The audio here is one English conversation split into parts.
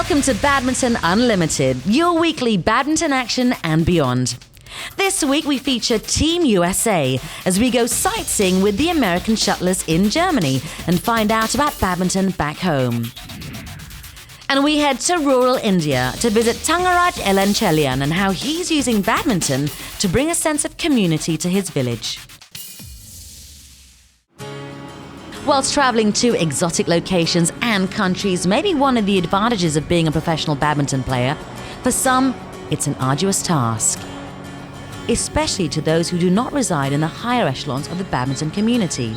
Welcome to Badminton Unlimited, your weekly badminton action and beyond. This week we feature Team USA as we go sightseeing with the American shuttlers in Germany and find out about badminton back home. And we head to rural India to visit Tangaraj Elanchelian and how he's using badminton to bring a sense of community to his village. Whilst travelling to exotic locations and countries may be one of the advantages of being a professional badminton player, for some, it's an arduous task. Especially to those who do not reside in the higher echelons of the badminton community.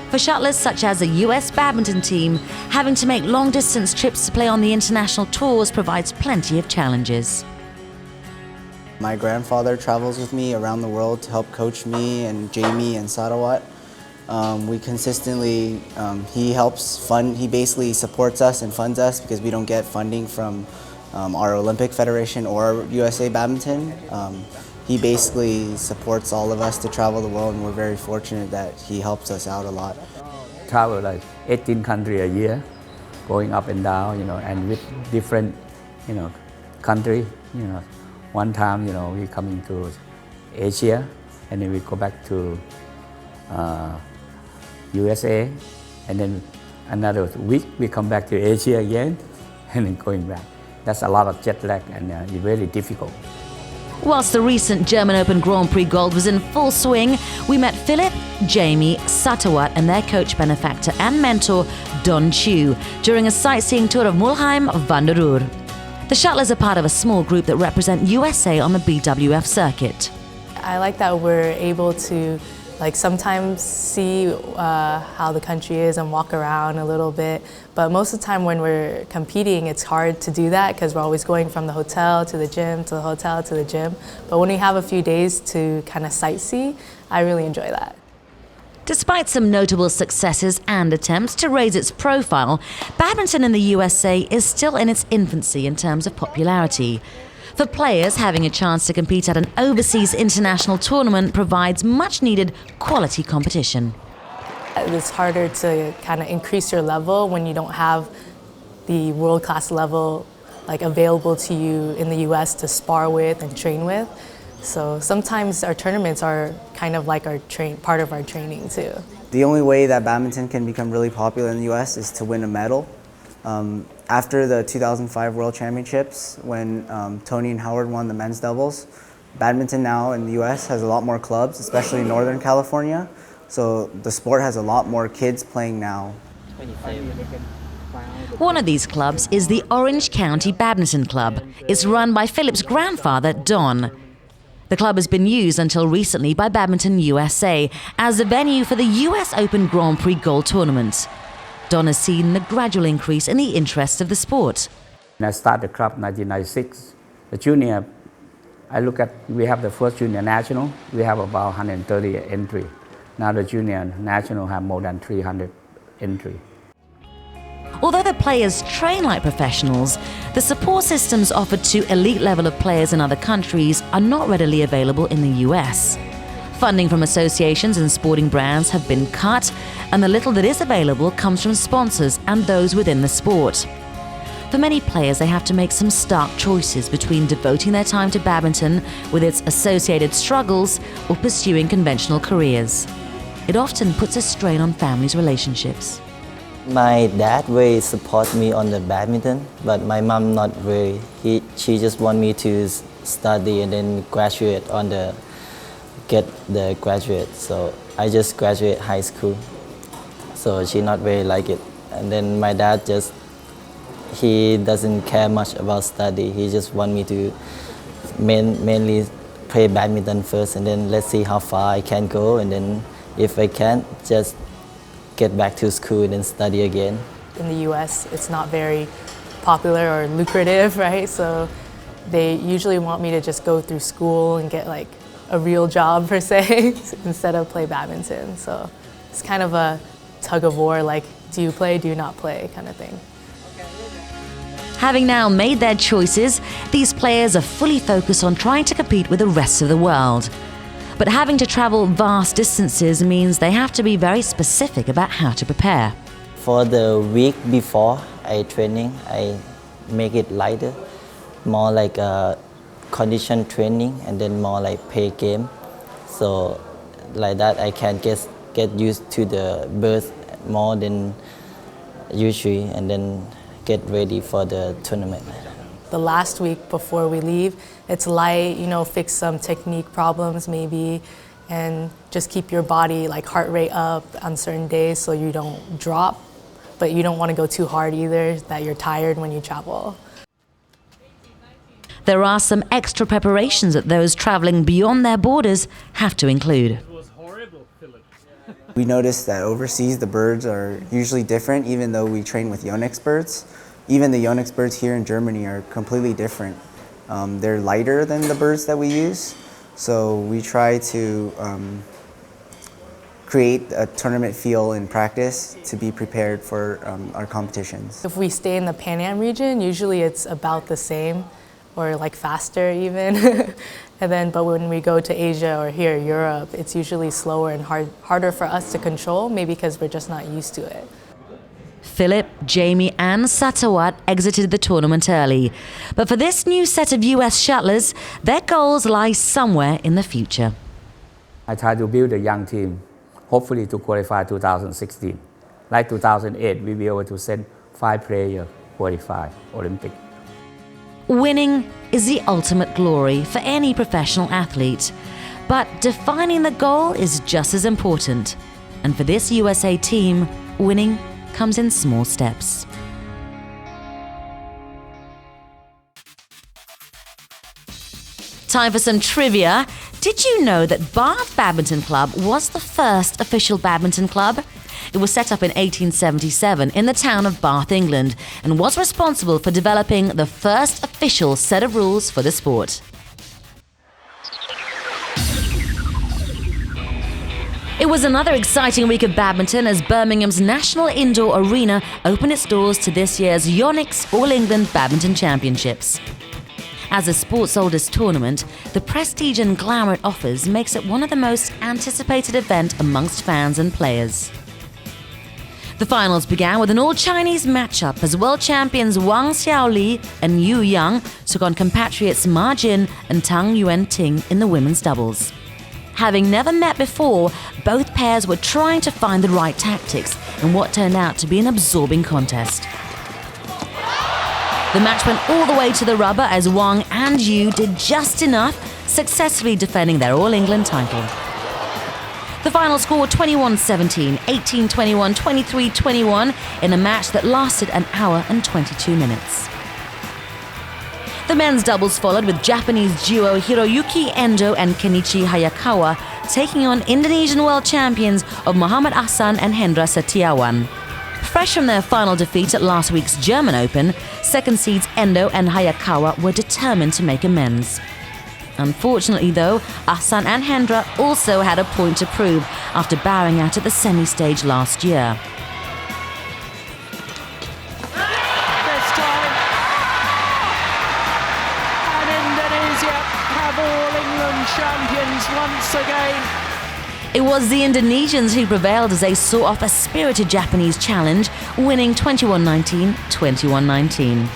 For shuttlers such as the US badminton team, having to make long-distance trips to play on the international tours provides plenty of challenges. My grandfather travels with me around the world to help coach me and Jamie and Sarawat. We consistently, he basically supports us and funds us because we don't get funding from our Olympic Federation or USA Badminton. He basically supports all of us to travel the world, and we're very fortunate that he helps us out a lot. Travel like 18 countries a year, going up and down, and with different, country. One time, we coming to Asia, and then we go back to USA, and then another week we come back to Asia again, and then going back. That's a lot of jet lag, and it's very difficult. Whilst the recent German Open Grand Prix Gold was in full swing, we met Philip, Jamie, Satawat and their coach, benefactor and mentor, Don Chu, during a sightseeing tour of Mulheim van der Ruhr. The shuttlers are part of a small group that represent USA on the BWF circuit. I like that we're able to sometimes see how the country is and walk around a little bit, but most of the time when we're competing it's hard to do that because we're always going from the hotel to the gym to the hotel to the gym. But when we have a few days to kind of sightsee, I really enjoy that. Despite some notable successes and attempts to raise its profile, badminton in the USA is still in its infancy in terms of popularity. For players, having a chance to compete at an overseas international tournament provides much-needed quality competition. It's harder to kind of increase your level when you don't have the world-class level available to you in the US to spar with and train with. So sometimes our tournaments are kind of like part of our training too. The only way that badminton can become really popular in the US is to win a medal. After the 2005 World Championships, when Tony and Howard won the men's doubles, badminton now in the US has a lot more clubs, especially in Northern California. So the sport has a lot more kids playing now. One of these clubs is the Orange County Badminton Club. It's run by Philip's grandfather, Don. The club has been used until recently by Badminton USA as the venue for the US Open Grand Prix Gold Tournament. Don has seen a gradual increase in the interest of the sport. When I started the club in 1996, the junior, we have the first junior national, we have about 130 entry. Now the junior national have more than 300 entry. Although the players train like professionals, the support systems offered to elite level of players in other countries are not readily available in the US. Funding from associations and sporting brands have been cut, and the little that is available comes from sponsors and those within the sport. For many players, they have to make some stark choices between devoting their time to badminton with its associated struggles or pursuing conventional careers. It often puts a strain on families' relationships. My dad really support me on the badminton, but my mom not really. She just want me to study and then get the graduate. So I just graduate high school. So she not really like it. And then my dad he doesn't care much about study. He just want me to mainly play badminton first, and then let's see how far I can go. And then if I can't, just get back to school and then study again. In the US, it's not very popular or lucrative, right? So they usually want me to just go through school and get a real job per se instead of play badminton. So it's kind of a tug of war, do you play, do you not play kind of thing. Having now made their choices, these players are fully focused on trying to compete with the rest of the world. But having to travel vast distances means they have to be very specific about how to prepare. For the week before I training, I make it lighter, more like condition training, and then more like play game. So like that I can get used to the burst more than usually, and then get ready for the tournament. The last week before we leave, it's light, fix some technique problems maybe, and just keep your body like heart rate up on certain days so you don't drop, but you don't want to go too hard either, that you're tired when you travel. There are some extra preparations that those traveling beyond their borders have to include. We noticed that overseas the birds are usually different, even though we train with Yonex birds. Even the Yonex birds here in Germany are completely different. They're lighter than the birds that we use, so we try to create a tournament feel in practice to be prepared for our competitions. If we stay in the Pan Am region, usually it's about the same, or like faster even. But when we go to Asia or here, Europe, it's usually slower and harder for us to control, maybe because we're just not used to it. Philip, Jamie and Satawat exited the tournament early. But for this new set of US shuttlers, their goals lie somewhere in the future. I try to build a young team, hopefully to qualify 2016. Like 2008, we will be able to send 5 players qualify Olympic. Winning is the ultimate glory for any professional athlete. But defining the goal is just as important. And for this USA team, winning comes in small steps. Time for some trivia. Did you know that Bath Badminton Club was the first official badminton club? It was set up in 1877 in the town of Bath, England, and was responsible for developing the first official set of rules for the sport. It was another exciting week of badminton as Birmingham's National Indoor Arena opened its doors to this year's Yonex All England Badminton Championships. As a sport's oldest tournament, the prestige and glamour it offers makes it one of the most anticipated events amongst fans and players. The finals began with an all-Chinese matchup as world champions Wang Xiaoli and Yu Yang took on compatriots Ma Jin and Tang Yuan-ting in the women's doubles. Having never met before, both pairs were trying to find the right tactics in what turned out to be an absorbing contest. The match went all the way to the rubber as Wang and Yu did just enough, successfully defending their All England title. The final score 21-17, 18-21, 23-21 in a match that lasted an hour and 22 minutes. The men's doubles followed with Japanese duo Hiroyuki Endo and Kenichi Hayakawa taking on Indonesian world champions of Muhammad Ahsan and Hendra Setiawan. Fresh from their final defeat at last week's German Open, second seeds Endo and Hayakawa were determined to make amends. Unfortunately though, Ahsan and Hendra also had a point to prove after bowing out at the semi-stage last year. This time, and Indonesia have All England champions once again. It was the Indonesians who prevailed as they saw off a spirited Japanese challenge, winning 21-19, 21-19.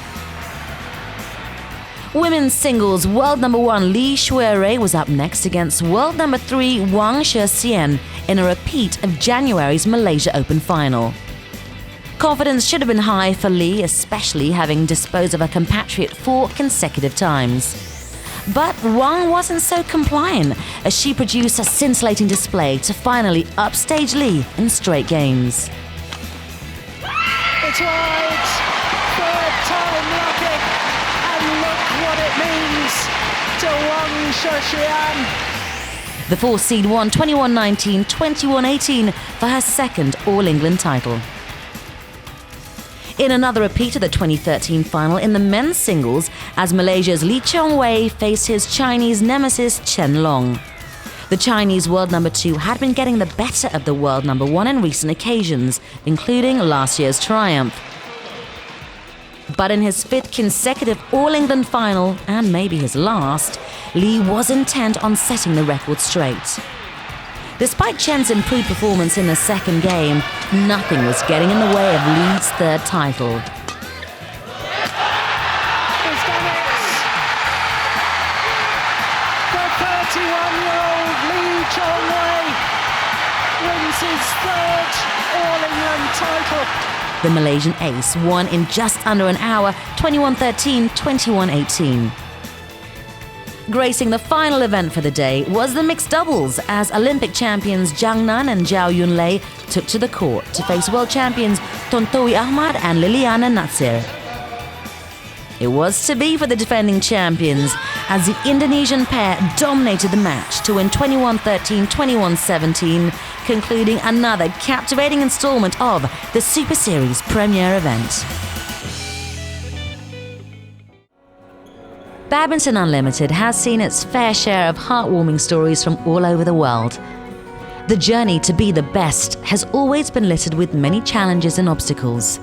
Women's singles world number 1 Li Shuirui was up next against world number 3 Wang Shexian in a repeat of January's Malaysia Open final. Confidence should have been high for Li, especially having disposed of her compatriot 4 consecutive times. But Wang wasn't so compliant as she produced a scintillating display to finally upstage Li in straight games. It's wide, third time lucky, and look what it means to Wang Shexian. The 4th seed won 21-19, 21-18 for her second All England title. In another repeat of the 2013 final in the men's singles, as Malaysia's Lee Chong-wei faced his Chinese nemesis Chen Long. The Chinese world number 2 had been getting the better of the world number 1 in recent occasions, including last year's triumph. But in his 5th consecutive All England final, and maybe his last, Lee was intent on setting the record straight. Despite Chen's improved performance in the second game, nothing was getting in the way of Lee's third title. his third All-England title. The Malaysian ace won in just under an hour, 21-13, 21-18. Gracing the final event for the day was the mixed doubles as Olympic champions Jiang Nan and Zhao Yunlei took to the court to face world champions Tontowi Ahmad and Liliana Natsir. It was to be for the defending champions as the Indonesian pair dominated the match to win 21-13, 21-17, concluding another captivating installment of the Super Series premiere event. Badminton Unlimited has seen its fair share of heartwarming stories from all over the world. The journey to be the best has always been littered with many challenges and obstacles,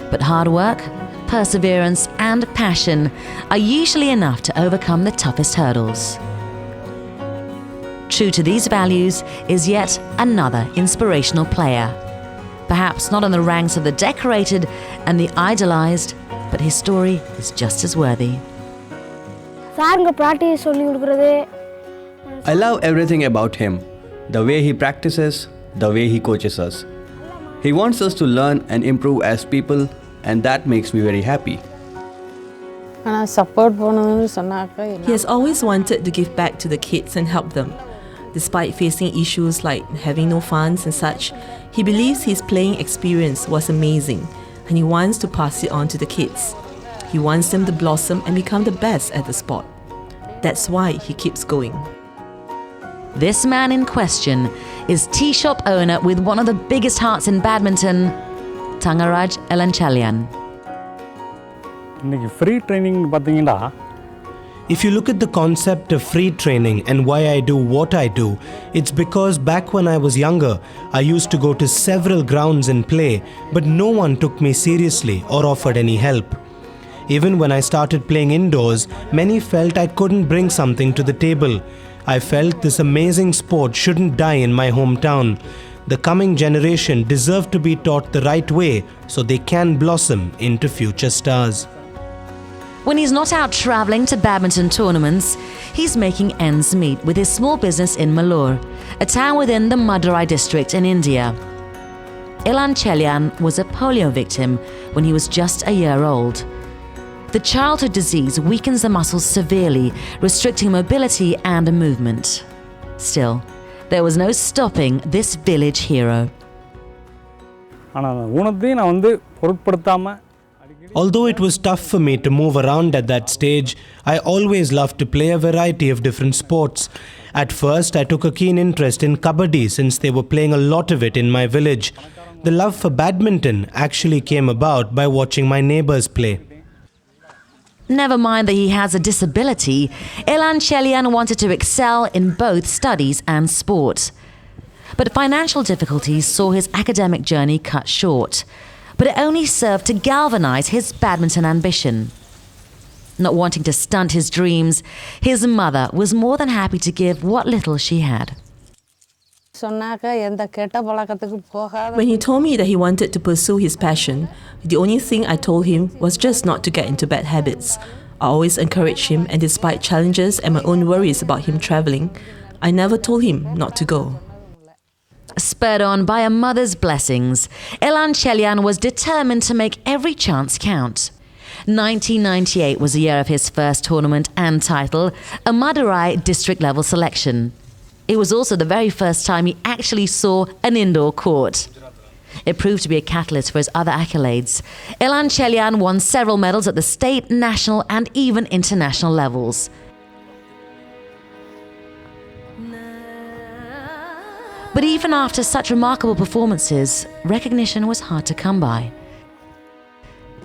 but hard work, perseverance and passion are usually enough to overcome the toughest hurdles. True to these values is yet another inspirational player. Perhaps not in the ranks of the decorated and the idolized, but his story is just as worthy. I love everything about him, the way he practices, the way he coaches us. He wants us to learn and improve as people, and that makes me very happy. He has always wanted to give back to the kids and help them. Despite facing issues like having no funds and such, he believes his playing experience was amazing and he wants to pass it on to the kids. He wants them to blossom and become the best at the sport. That's why he keeps going. This man in question is tea shop owner with one of the biggest hearts in badminton, Tangaraj Elanchalian. If you look at the concept of free training and why I do what I do, it's because back when I was younger, I used to go to several grounds and play, but no one took me seriously or offered any help. Even when I started playing indoors, many felt I couldn't bring something to the table. I felt this amazing sport shouldn't die in my hometown. The coming generation deserve to be taught the right way so they can blossom into future stars. When he's not out traveling to badminton tournaments, he's making ends meet with his small business in Malur, a town within the Madurai district in India. Elanchalian was a polio victim when he was just a year old. The childhood disease weakens the muscles severely, restricting mobility and movement. Still, there was no stopping this village hero. Although it was tough for me to move around at that stage, I always loved to play a variety of different sports. At first, I took a keen interest in kabaddi since they were playing a lot of it in my village. The love for badminton actually came about by watching my neighbors play. Never mind that he has a disability, Elanchalian wanted to excel in both studies and sport. But financial difficulties saw his academic journey cut short. But it only served to galvanize his badminton ambition. Not wanting to stunt his dreams, his mother was more than happy to give what little she had. When he told me that he wanted to pursue his passion, the only thing I told him was just not to get into bad habits. I always encouraged him, and despite challenges and my own worries about him traveling, I never told him not to go. Spurred on by a mother's blessings, Elanchalian was determined to make every chance count. 1998 was the year of his first tournament and title, a Madurai district-level selection. It was also the very first time he actually saw an indoor court. It proved to be a catalyst for his other accolades. Elanchalian won several medals at the state, national and even international levels. But even after such remarkable performances, recognition was hard to come by.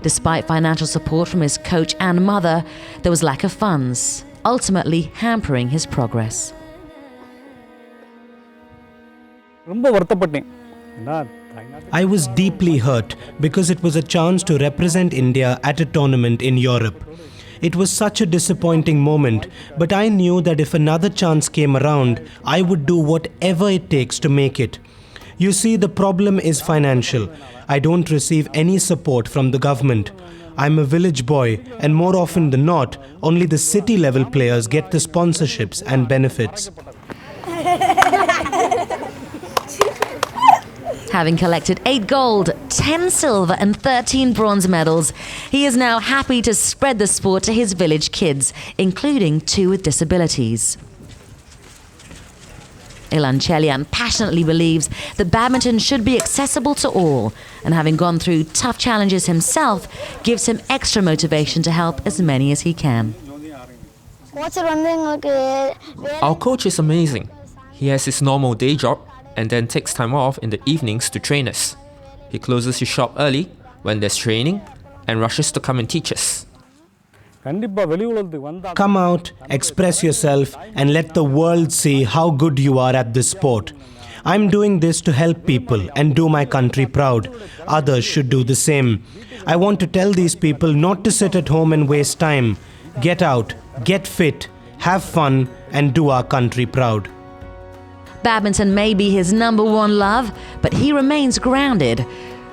Despite financial support from his coach and mother, there was lack of funds, ultimately hampering his progress. I was deeply hurt because it was a chance to represent India at a tournament in Europe. It was such a disappointing moment, but I knew that if another chance came around, I would do whatever it takes to make it. You see, the problem is financial. I don't receive any support from the government. I'm a village boy, and more often than not, only the city-level players get the sponsorships and benefits. Having collected 8 gold, 10 silver and 13 bronze medals, he is now happy to spread the sport to his village kids, including 2 with disabilities. Ilan Chelian passionately believes that badminton should be accessible to all, and having gone through tough challenges himself, gives him extra motivation to help as many as he can. Our coach is amazing. He has his normal day job and then takes time off in the evenings to train us. He closes his shop early when there's training and rushes to come and teach us. Come out, express yourself, and let the world see how good you are at this sport. I'm doing this to help people and do my country proud. Others should do the same. I want to tell these people not to sit at home and waste time. Get out, get fit, have fun, and do our country proud. Badminton may be his #1 love, but he remains grounded.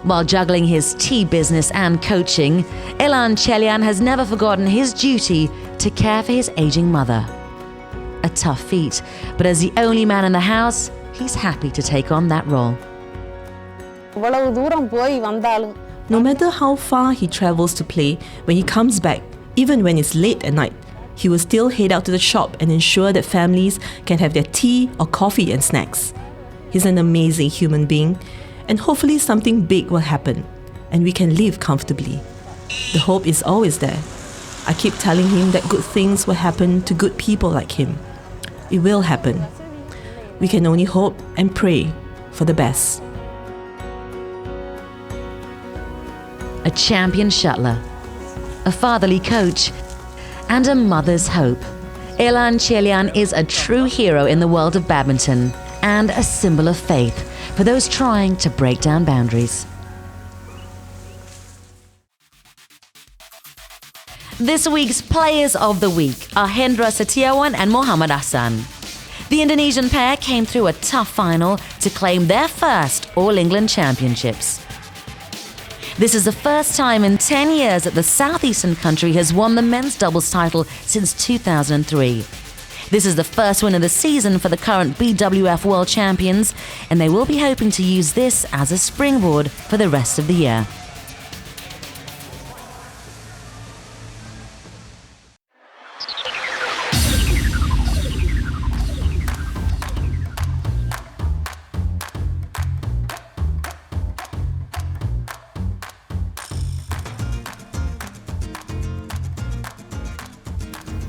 While juggling his tea business and coaching, Ilan Chelian has never forgotten his duty to care for his aging mother. A tough feat, but as the only man in the house, he's happy to take on that role. No matter how far he travels to play, when he comes back, even when it's late at night, he will still head out to the shop and ensure that families can have their tea or coffee and snacks. He's an amazing human being, and hopefully something big will happen and we can live comfortably. The hope is always there. I keep telling him that good things will happen to good people like him. It will happen. We can only hope and pray for the best. A champion shuttler, a fatherly coach, and a mother's hope. Ilan Chelian is a true hero in the world of badminton and a symbol of faith for those trying to break down boundaries. This week's Players of the Week are Hendra Setiawan and Muhammad Hassan. The Indonesian pair came through a tough final to claim their first All England Championships. This is the first time in 10 years that the southeastern country has won the men's doubles title since 2003. This is the first win of the season for the current BWF World Champions, and they will be hoping to use this as a springboard for the rest of the year.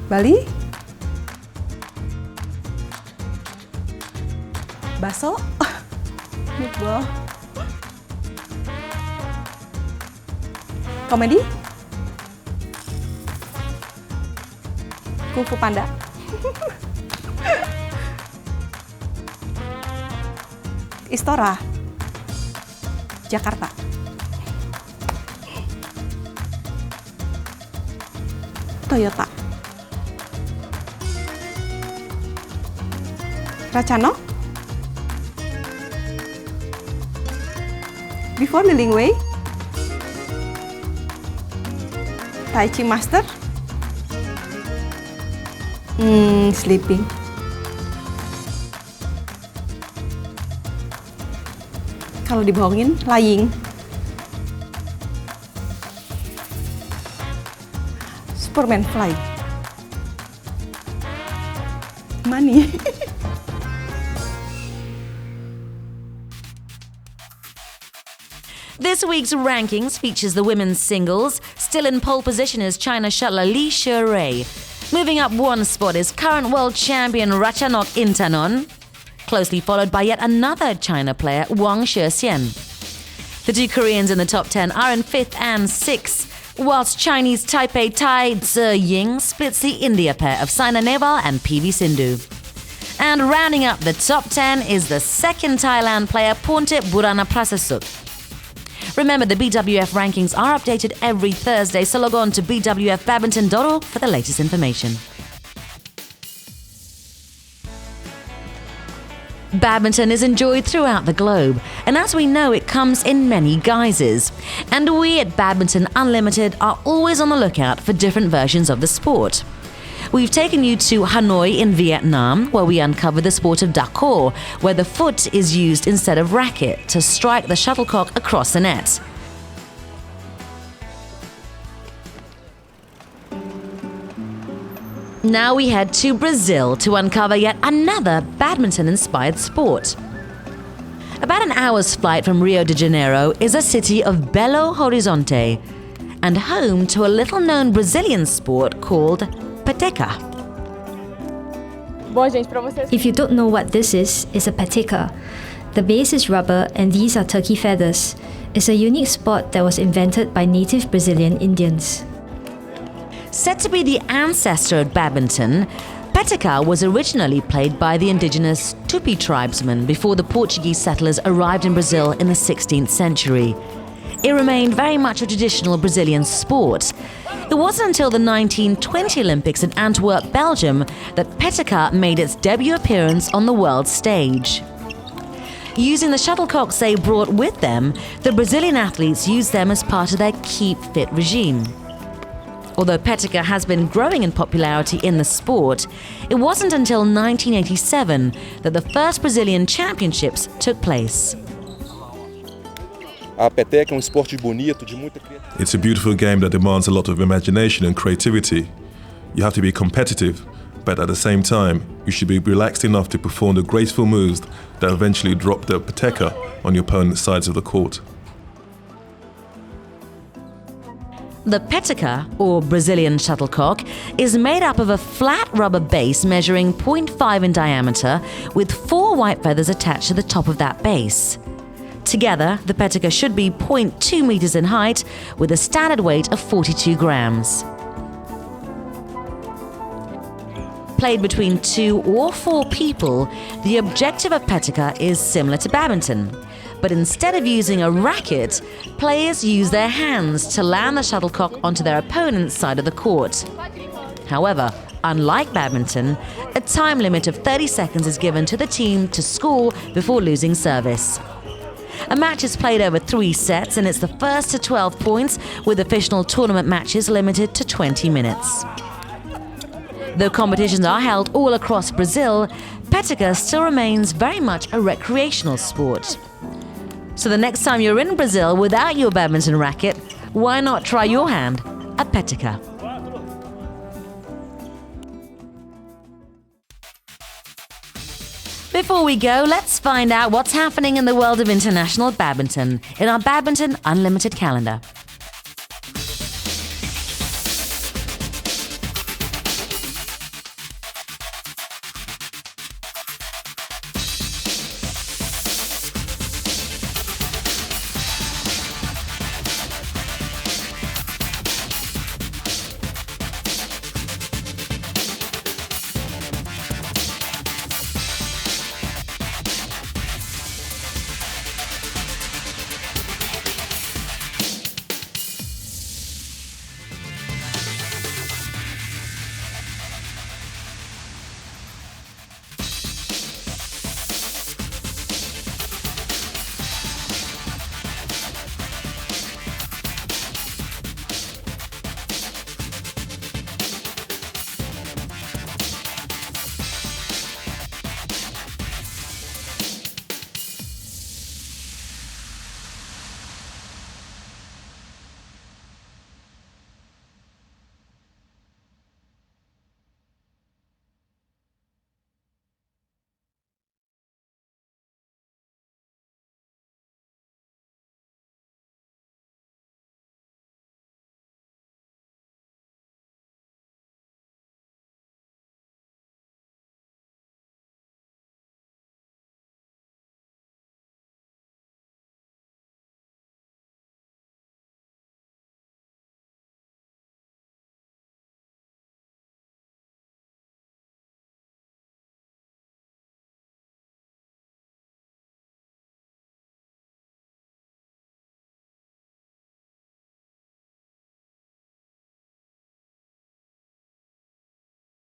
Bali? Baso? Football? Komedi? Kung Fu Panda? Istora? Jakarta? Toyota? Racano? Before Lillingway? Tai Chi Master? Sleeping. Kalau dibohongin, lying. Superman fly. Money. This week's rankings features the women's singles. Still in pole position is China shuttler Li Sherei. Moving up 1 spot is current world champion Ratchanok Intanon, closely followed by yet another China player, Wang Shexian. The 2 Koreans in the top 10 are in 5th and 6th, whilst Chinese Taipei Tai Tse Ying splits the India pair of Saina Nehwal and PV Sindhu. And rounding up the top 10 is the 2nd Thailand player Pontip Burana Prasasut. Remember, the BWF rankings are updated every Thursday, so log on to bwfbadminton.org for the latest information. Badminton is enjoyed throughout the globe, and as we know, it comes in many guises. And we at Badminton Unlimited are always on the lookout for different versions of the sport. We've taken you to Hanoi in Vietnam, where we uncover the sport of dacor, where the foot is used instead of racket to strike the shuttlecock across the net. Now we head to Brazil to uncover yet another badminton-inspired sport. About an hour's flight from Rio de Janeiro is the city of Belo Horizonte, and home to a little-known Brazilian sport called peteca. If you don't know what this is, it's a peteca. The base is rubber and these are turkey feathers. It's a unique sport that was invented by native Brazilian Indians. Said to be the ancestor of badminton, peteca was originally played by the indigenous Tupi tribesmen before the Portuguese settlers arrived in Brazil in the 16th century. It remained very much a traditional Brazilian sport. It wasn't until the 1920 Olympics in Antwerp, Belgium, that peteca made its debut appearance on the world stage. Using the shuttlecocks they brought with them, the Brazilian athletes used them as part of their Keep Fit regime. Although peteca has been growing in popularity in the sport, it wasn't until 1987 that the first Brazilian championships took place. It's a beautiful game that demands a lot of imagination and creativity. You have to be competitive, but at the same time, you should be relaxed enough to perform the graceful moves that eventually drop the peteca on your opponent's sides of the court. The peteca, or Brazilian shuttlecock, is made up of a flat rubber base measuring 0.5 in diameter with 4 white feathers attached to the top of that base. Together, the peteca should be 0.2 meters in height with a standard weight of 42 grams. Played between 2 or 4 people, the objective of peteca is similar to badminton. But instead of using a racket, players use their hands to land the shuttlecock onto their opponent's side of the court. However, unlike badminton, a time limit of 30 seconds is given to the team to score before losing service. A match is played over 3 sets, and it's the first to 12 points, with official tournament matches limited to 20 minutes. Though competitions are held all across Brazil, peteca still remains very much a recreational sport. So the next time you're in Brazil without your badminton racket, why not try your hand at peteca? Before we go, let's find out what's happening in the world of international badminton in our Badminton Unlimited calendar.